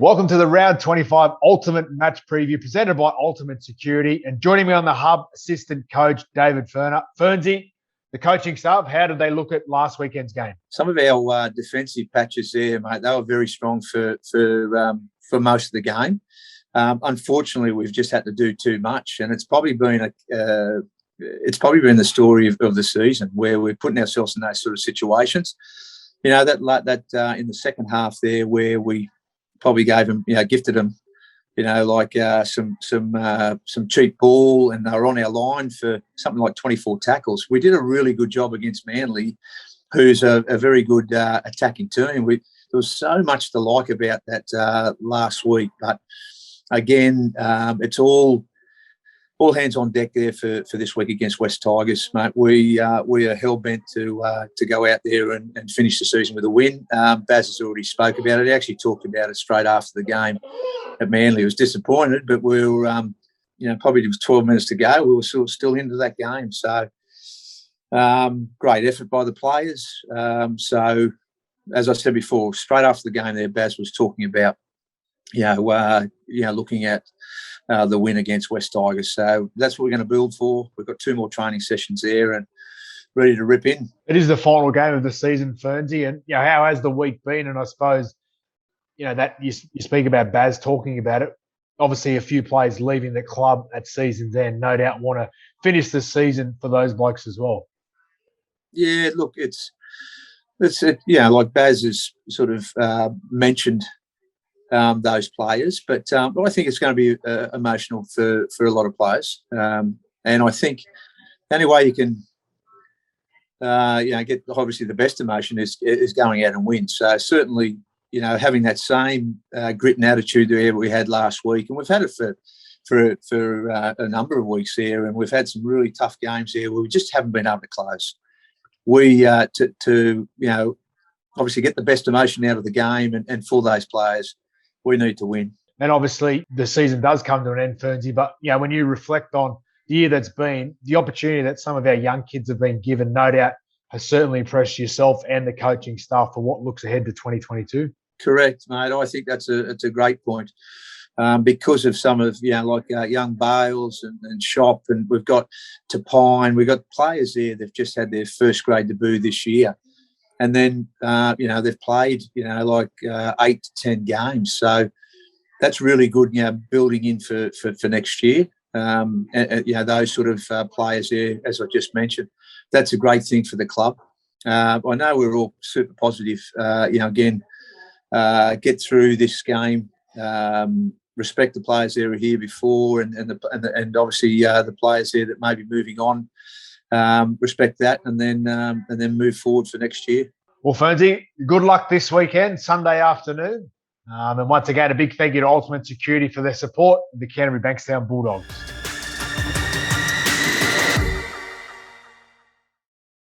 Welcome to the Round 25 Ultimate Match Preview presented by Ultimate Security. And joining me on the hub, assistant coach David Furner. Fernsey, the coaching staff, how did they look at last weekend's game? Some of our defensive patches there, mate, they were very strong for most of the game. Unfortunately, we've just had to do too much, and it's probably been the story of the season where we're putting ourselves in those sort of situations. You know, that in the second half there where we probably gave them, gifted them, some cheap ball, and they were on our line for something like 24 tackles. We did a really good job against Manly, who's a very good attacking team. There was so much to like about that last week, but again, it's all hands on deck there for this week against West Tigers, mate. We are hell bent to go out there and finish the season with a win. Baz has already spoke about it. He actually talked about it straight after the game at Manly. He was disappointed, but we were, probably it was 12 minutes to go. We were still into that game. So great effort by the players. So as I said before, straight after the game there, Baz was talking about, looking at the win against West Tigers. So that's what we're going to build for. We've got 2 more training sessions there and ready to rip in. It is the final game of the season, Fernsey, and how has the week been? And I suppose, that you speak about Baz talking about it. Obviously, a few players leaving the club at season's end, no doubt want to finish the season for those blokes as well. Yeah, look, it's like Baz has sort of mentioned those players, but I think it's going to be emotional for a lot of players, and I think the only way you can get obviously the best emotion is going out and win. So certainly, having that same grit and attitude that we had last week, and we've had it for a number of weeks here, and we've had some really tough games here where we just haven't been able to close. We to obviously get the best emotion out of the game, and for those players, we need to win. And obviously, the season does come to an end, Fernsey. But when you reflect on the year that's been, the opportunity that some of our young kids have been given, no doubt, has certainly impressed yourself and the coaching staff for what looks ahead to 2022. Correct, mate. I think it's a great point because of some of young Bales and Shop, and we've got Tapine. We've got players there that've just had their first grade debut this year. And then, they've played, 8 to 10 games. So that's really good, building in for next year. Those sort of players there, as I just mentioned, that's a great thing for the club. I know we're all super positive, get through this game, respect the players that were here before and obviously the players there that may be moving on. Respect that, and then move forward for next year. Well, Fernsey, good luck this weekend, Sunday afternoon. And once again, a big thank you to Ultimate Security for their support of the Canterbury-Bankstown Bulldogs.